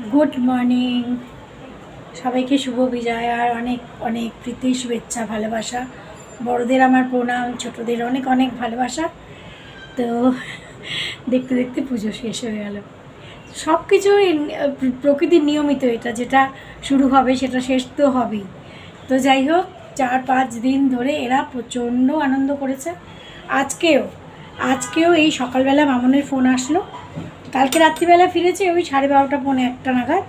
Good morning, সবাইকে শুভ বিজয় আর অনেক অনেক প্রীতি, শুভেচ্ছা, ভালোবাসা। বড়দের আমার প্রণাম, ছোটদের অনেক অনেক ভালোবাসা। তো দেখতে দেখতে পুজো শেষ হয়ে গেল। সব কিছুই প্রকৃতির নিয়মিত, এটা যেটা শুরু হবে সেটা শেষ তো হবেই। তো যাই হোক, 4-5 দিন ধরে এরা প্রচণ্ড আনন্দ করেছে। আজকেও আজকেও এই সকালবেলা মামনের ফোন আসলো। কালকে রাত্রিবেলা ফিরেছে ওই 12:30 পৌনে 1টা নাগাদ।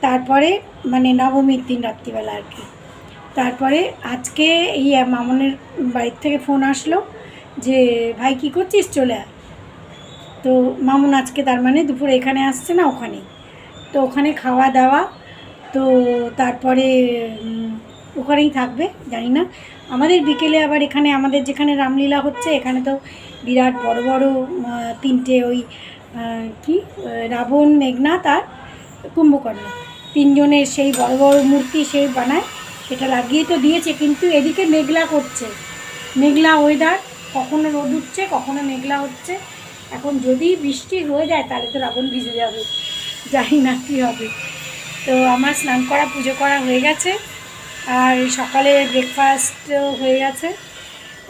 তারপরে মানে নবমীর দিন রাত্রিবেলা আর কি। তারপরে আজকে এই মামনের বাড়ির থেকে ফোন আসলো যে ভাই কী করছিস, চলে আয়। তো মামুন আজকে তার মানে দুপুরে এখানে আসছে না, ওখানেই। তো ওখানে খাওয়া দাওয়া, তো তারপরে ওখানেই থাকবে। জানি না, আমাদের বিকেলে আবার এখানে আমাদের যেখানে রামলীলা হচ্ছে এখানে তো বিরাট বড় বড় 3টে ওই কি রাবণ, মেঘনাথ আর কুম্ভকর্ণ, 3জনের সেই বড় বড় মূর্তি সেই বানায়, সেটা লাগিয়ে তো দিয়েছে। কিন্তু এদিকে মেঘলা করছে, মেঘলা ওয়েদার, কখনো রোদ উঠছে কখনো মেঘলা হচ্ছে। এখন যদি বৃষ্টি হয়ে যায় তাহলে তো রাবণ ভিজে যাবে, জানি না কী হবে। তো আমার স্নান করা পুজো করা হয়ে গেছে, আর সকালে ব্রেকফাস্টও হয়ে গেছে।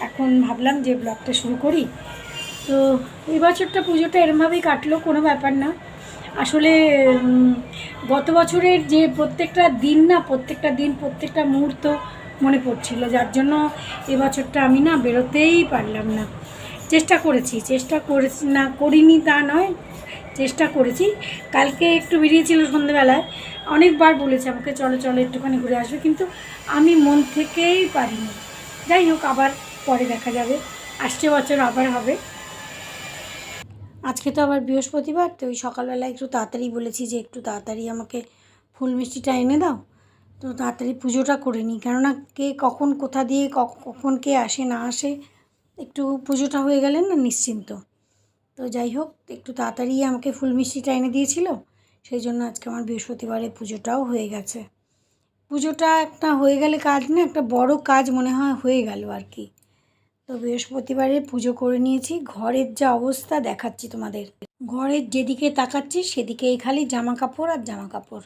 এখন ভাবলাম যে ব্লগটা শুরু করি। তো এই বছরটা পুজোটা এরমভাবেই কাটলো, কোনো ব্যাপার না। আসলে গত বছরের যে প্রত্যেকটা দিন না, প্রত্যেকটা দিন প্রত্যেকটা মুহূর্ত মনে পড়ছিল, যার জন্য এবছরটা আমি না বেরোতেই পারলাম না। চেষ্টা করেছি না করিনি তা নয়, চেষ্টা করেছি। কালকে একটু বেরিয়েছিল সন্ধ্যেবেলায়, অনেকবার বলেছে আমাকে চলো চলো একটুখানি ঘুরে আসবে, কিন্তু আমি মন থেকেই পারিনি। যাই হোক, আবার পরে দেখা যাবে, আসছে বছর আবার হবে। আজকে তো আবার বৃহস্পতিবার, তো ওই সকালবেলা একটু তাড়াতাড়ি বলেছি যে একটু তাড়াতাড়ি আমাকে ফুল মিষ্টিটা এনে দাও, তো তাড়াতাড়ি পুজোটা করে নিই। কেননা কে কখন কোথা দিয়ে কখন কে আসে না আসে, একটু পুজোটা হয়ে গেলে না নিশ্চিন্ত। তো যাই হোক, একটু তাড়াতাড়ি আমাকে ফুল মিষ্টিটা এনে দিয়েছিল, সেই জন্য আজকে আমার বৃহস্পতিবারে পুজোটাও হয়ে গেছে। পুজোটা একটা হয়ে গেলে কাজ না, একটা বড় কাজ মনে হয় হয়ে গেল আর কি। তো বৃহস্পতিবারে পুজো করে নিয়েছি। ঘরের যা অবস্থা দেখাচ্ছি তোমাদের, ঘরের যেদিকে তাকাচ্ছি সেদিকেই খালি জামা কাপড় আর জামা কাপড়,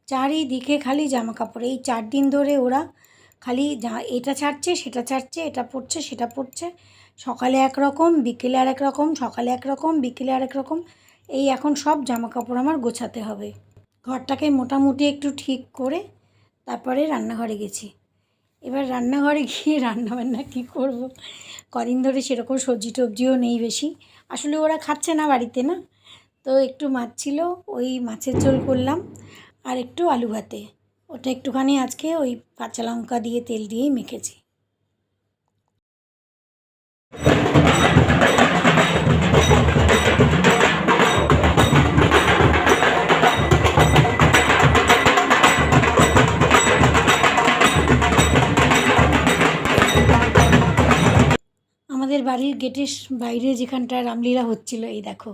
চারিদিকে খালি জামা কাপড়। এই 4 দিন ধরে ওরা খালি এটা ছাড়ছে সেটা ছাড়ছে, এটা পরছে সেটা পরছে। সকালে একরকম, বিকেলে আর এক রকম, সকালে একরকম, বিকেলে আর এক রকম। এই এখন সব জামা কাপড় আমার গোছাতে হবে। ঘরটাকে মোটামুটি একটু ঠিক করে তারপরে রান্নাঘরে গেছি। এবার রান্নাঘরে গিয়ে রান্নাবান্না কী করব, কদিন ধরে সেরকম সবজি টবজিও নেই বেশি। আসলে ওরা খাচ্ছে না বাড়িতে না, তো একটু মাছ ছিল, ওই মাছের ঝোল করলাম আর একটু আলু ভাতে। ওটা একটুখানি আজকে ওই কাঁচা লঙ্কা দিয়ে তেল দিয়েই মেখেছি। আমাদের বাড়ির গেটের বাইরে যেখানটা রামলীলা হচ্ছিল, এই দেখো,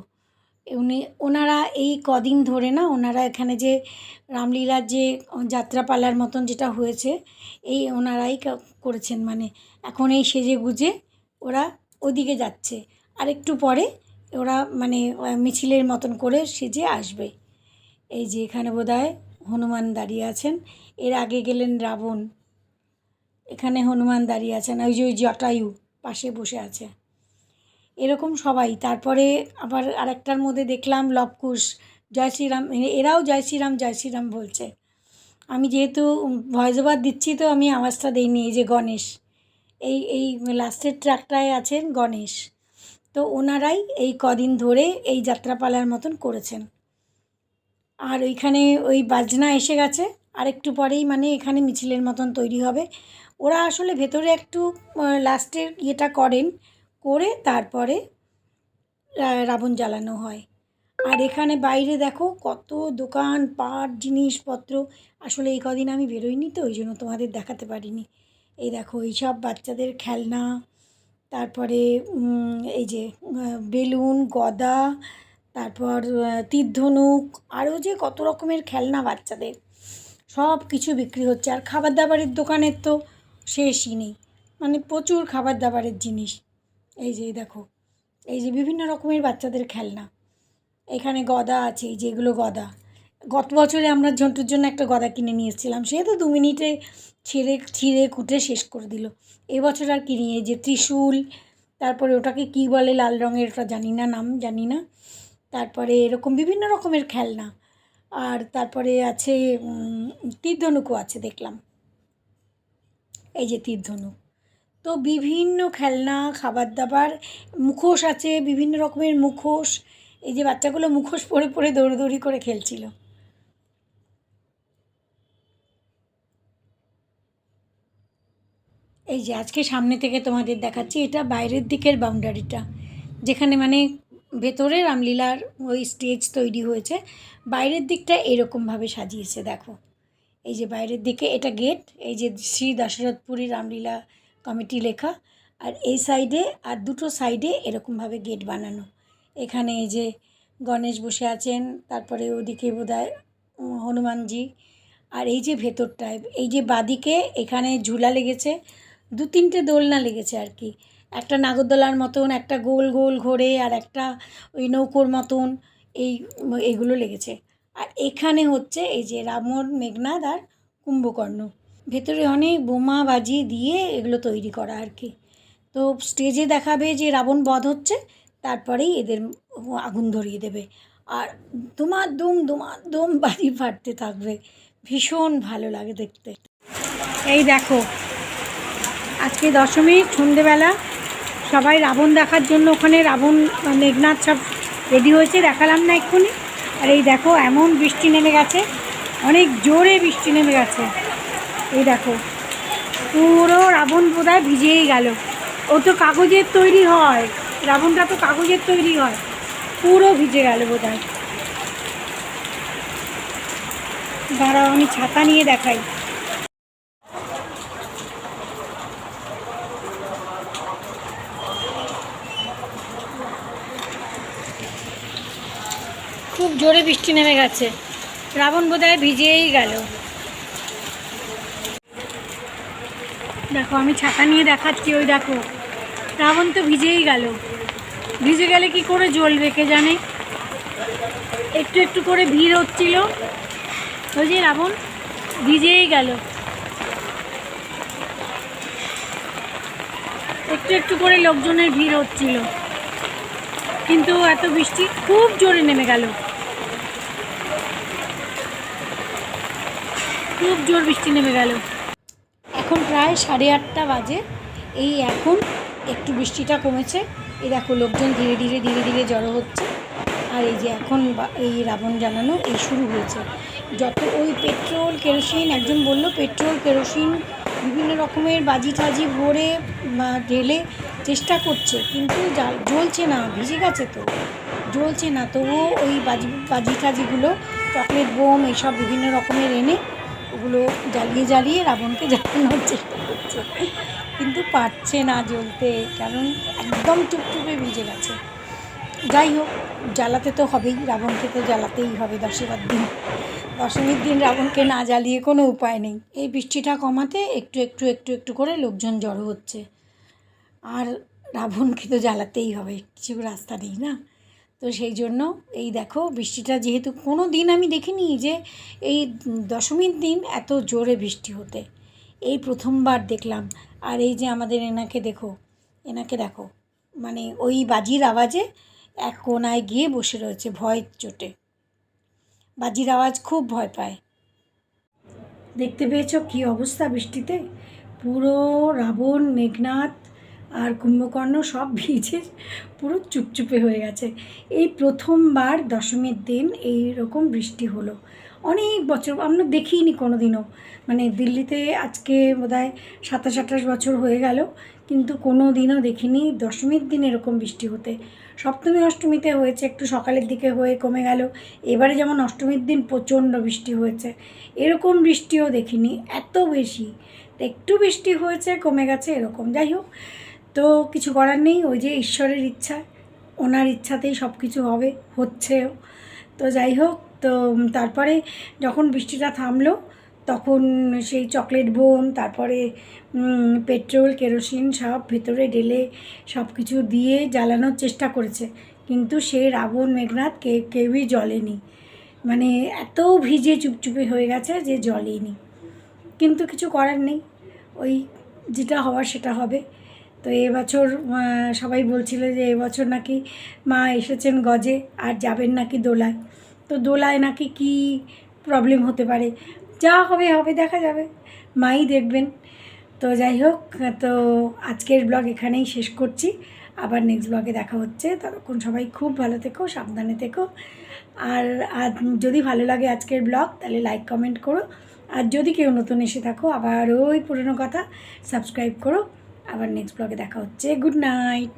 ওনারা এই কদিন ধরে না, ওনারা এখানে যে রামলীলার যে যাত্রাপালার মতন যেটা হয়েছে, এই ওনারাই করেছেন। মানে এখন এই সেজে গুজে ওরা ওদিকে যাচ্ছে, আর একটু পরে ওরা মানে মিছিলের মতন করে সেজে আসবে। এই যে এখানে বোধহয় হনুমান দাঁড়িয়ে আছেন, এর আগে গেলেন রাবণ, এখানে হনুমান দাঁড়িয়ে আছেন, ওই যে ওই জটায়ু পাশে বসে আছে, এরকম সবাই। তারপরে আবার আরেকটার মধ্যে দেখলাম লবকুশ, জয় শ্রীরাম, এরাও জয় শ্রীরাম জয় শ্রীরাম বলছে। আমি যেহেতু ভয়েস ওভার দিচ্ছি তো আমি আওয়াজটা দিইনি। এই যে গণেশ, এই লাস্টের ট্র্যাকটায় আছেন গণেশ। তো ওনারাই এই কদিন ধরে এই যাত্রাপালার মতন করেছেন। আর ওইখানে ওই বাজনা এসে গেছে, আর একটু পরেই মানে এখানে মিছিলের মতন তৈরি হবে। ওরা আসলে ভেতরে একটু লাস্টের ইয়েটা করেন, করে তারপরে রাবণ জ্বালানো হয়। আর এখানে বাইরে দেখো কত দোকান পাট জিনিসপত্র। আসলে এই কদিন আমি বেরোইনি তো ওই জন্য তোমাদের দেখাতে পারিনি। এই দেখো এইসব বাচ্চাদের খেলনা, তারপরে এই যে বেলুন, গদা, তারপর তীর ধনুক, আরও যে কত রকমের খেলনা বাচ্চাদের, সব কিছু বিক্রি হচ্ছে। আর খাবার দাবারের দোকানের তো শেষই নেই, মানে প্রচুর খাবার দাবারের জিনিস। এই যে দেখো, এই যে বিভিন্ন রকমের বাচ্চাদের খেলনা, এখানে গদা আছে, এই যেগুলো গদা, গত বছরে আমরা ঝন্টুর জন্য একটা গদা কিনে নিয়ে এসেছিলাম, সে তো 2 মিনিটে ছিঁড়ে কুটে শেষ করে দিল। এবছর আর কিনি, এই যে ত্রিশূল, তারপরে ওটাকে কী বলে লাল রঙের, ওটা জানি না, নাম জানি না। তারপরে এরকম বিভিন্ন রকমের খেলনা, আর তারপরে আছে তীরধনুকও আছে দেখলাম, এই যে তীরধনুক। তো বিভিন্ন খেলনা, খাবার দাবার, মুখোশ আছে, বিভিন্ন রকমের মুখোশ। এই যে বাচ্চাগুলো মুখোশ পরে পরে দৌড়দৌড়ি করে খেলছিল। এই যে আজকে সামনে থেকে তোমাদের দেখাচ্ছি, এটা বাইরের দিকের বাউন্ডারিটা, যেখানে মানে ভেতরে রামলীলার ওই স্টেজ তৈরি হয়েছে, বাইরের দিকটা এরকমভাবে সাজিয়েছে দেখো। এই যে বাইরের দিকে এটা গেট, এই যে শ্রী দশরথপুরী রামলীলা কমিটি লেখা, আর এই সাইডে আর দুটো সাইডে এরকমভাবে গেট বানানো। এখানে এই যে গণেশ বসে আছেন, তারপরে ওদিকে বোধহয় হনুমানজি, আর এই যে ভেতরটায় এই যে বাদিকে এখানে ঝুলা লেগেছে, 2-3টে দোলনা লেগেছে আর কি, একটা নাগরদোলার মতন, একটা গোল গোল ঘোরে, আর একটা ওই নৌকোর মতন, এইগুলো লেগেছে। আর এখানে হচ্ছে এই যে রাবণ, মেঘনাদ আর কুম্ভকর্ণ, ভেতরে অনেক বোমা বাজি দিয়ে এগুলো তৈরি করা আর কি। তো স্টেজে দেখাবে যে রাবণ বধ হচ্ছে, তারপরেই এদের আগুন ধরিয়ে দেবে, আর দুমার দুম বাজি ফাটতে থাকবে, ভীষণ ভালো লাগে দেখতে। এই দেখো আজকে দশমীর সন্ধেবেলা সবাই রাবণ দেখার জন্য ওখানে রাবণ, মেঘনাদ সব রেডি হয়েছে, দেখালাম না এক্ষুনি। আর এই দেখো এমন বৃষ্টি নেমে গেছে, অনেক জোরে বৃষ্টি নেমে গেছে। এই দেখো পুরো রাবণ বোধহয় ভিজেই গেল, ও তো কাগজের তৈরি হয়, রাবণটা তো কাগজের তৈরি হয়, পুরো ভিজে গেল বোধহয়। দাঁড়াও আমি ছাতা নিয়ে দেখাই। খুব জোরে বৃষ্টি নেমে গেছে, রাবণ বোধহয় ভিজেই গেল। দেখো আমি ছাতা নিয়ে দেখাচ্ছি, ওই দেখো রাবণ তো ভিজেই গেল, ভিজে গেলে কি করে জ্বলবে কে জানে, একটু একটু করে ভিড় হচ্ছিল, ওই যে রাবণ ভিজেই গেল, একটু একটু করে লোকজনের ভিড় হচ্ছিল, কিন্তু এত বৃষ্টি খুব জোরে নেমে গেল, খুব জোর বৃষ্টি নেমে গেল। এখন প্রায় 8:30 বাজে, এই এখন একটু বৃষ্টিটা কমেছে, এই দেখো লোকজন ধীরে ধীরে ধীরে ধীরে জড়ো হচ্ছে, আর এই যে এখন এই রাবণ জ্বালানো এই শুরু হয়েছে। যত ওই পেট্রোল কেরোসিন, একজন বলল পেট্রোল কেরোসিন বিভিন্ন রকমের বাজি টাজি ভরে ঢেলে চেষ্টা করছে, কিন্তু জ্বলছে না, ভিজে গেছে তো জ্বলছে না, তবুও ওই বাজি টাজিগুলো, চকলেট বোম এইসব বিভিন্ন রকমের এনে ওগুলো জ্বালিয়ে জ্বালিয়ে রাবণকে জ্বালানোর চেষ্টা করছে, কিন্তু পারছে না জ্বলতে, কারণ একদম টুকটুকে ভিজে গেছে। যাই হোক, জ্বালাতে তো হবেই, রাবণকে তো জ্বালাতেই হবে দশমীর দিন রাবণকে না জ্বালিয়ে কোনো উপায় নেই। এই বৃষ্টিটা কমাতে একটু একটু একটু একটু করে লোকজন জড়ো হচ্ছে, আর রাবণকে তো জ্বালাতেই হবে, কিছু রাস্তা নেই না। তো সেই জন্য এই দেখো বৃষ্টিটা, যেহেতু কোনো দিন আমি দেখিনি যে এই দশমীর দিন এত জোরে বৃষ্টি হতে, এই প্রথমবার দেখলাম। আর এই যে আমাদের এনাকে দেখো মানে ওই বাজির আওয়াজে এক কোনায় গিয়ে বসে রয়েছে ভয়ের চোটে, বাজির আওয়াজ খুব ভয় পায়। দেখতে পেয়েছো কী অবস্থা বৃষ্টিতে, পুরো রাবণ, মেঘনাদ আর কুম্ভকর্ণ সব ভিজে পুরো চুপচুপে হয়ে গেছে। এই প্রথমবার দশমীর দিন এই রকম বৃষ্টি হলো, অনেক বছর আমরা দেখিনি কোনো দিনও, মানে দিল্লিতে আজকে বোধহয় 27-28 বছর হয়ে গেল, কিন্তু কোনো দিনও দেখিনি দশমীর দিন এরকম বৃষ্টি হতে। সপ্তমী অষ্টমীতে হয়েছে, একটু সকালের দিকে হয়ে কমে গেল, এবারে যেমন অষ্টমীর দিন প্রচণ্ড বৃষ্টি হয়েছে, এরকম বৃষ্টিও দেখিনি এত বেশি, একটু বৃষ্টি হয়েছে কমে গেছে এরকম। যাই হোক, তো কিছু করার নেই, ওই যে ঈশ্বরের ইচ্ছা, ওনার ইচ্ছাতেই সব কিছু হবে, হচ্ছেও। তো যাই হোক, তো তারপরে যখন বৃষ্টিটা থামলো, তখন সেই চকলেট বোম, তারপরে পেট্রোল কেরোসিন সব ভেতরে ঢেলে সব কিছু দিয়ে জ্বালানোর চেষ্টা করেছে, কিন্তু সেই রাবণ মেঘনাদ কেউই জ্বলেনি, মানে এত ভিজে চুপচুপে হয়ে গেছে যে জলই নেই, কিন্তু কিছু করার নেই, ওই যেটা হওয়ার সেটা হবে। তো এবছর সবাই বলছিল যে এবছর নাকি মা এসেছেন গজে আর যাবেন নাকি দোলায়, তো দোলায় নাকি কি প্রবলেম হতে পারে, যা হবে হবে, দেখা যাবে, মাই দেখবেন। তো যাই হোক, তো আজকের ব্লগ এখানেই শেষ করছি, আবার নেক্সট ব্লগে দেখা হচ্ছে। ততক্ষণ সবাই খুব ভালো থেকো, সাবধানে থেকো। আর যদি ভালো লাগে আজকের ব্লগ তাহলে লাইক কমেন্ট করো, আর যদি কেউ নতুন এসে থাকো আবার ওই পুরনো কথা, সাবস্ক্রাইব করো। আবার নেক্সট ব্লগে দেখা হচ্ছে। Good night.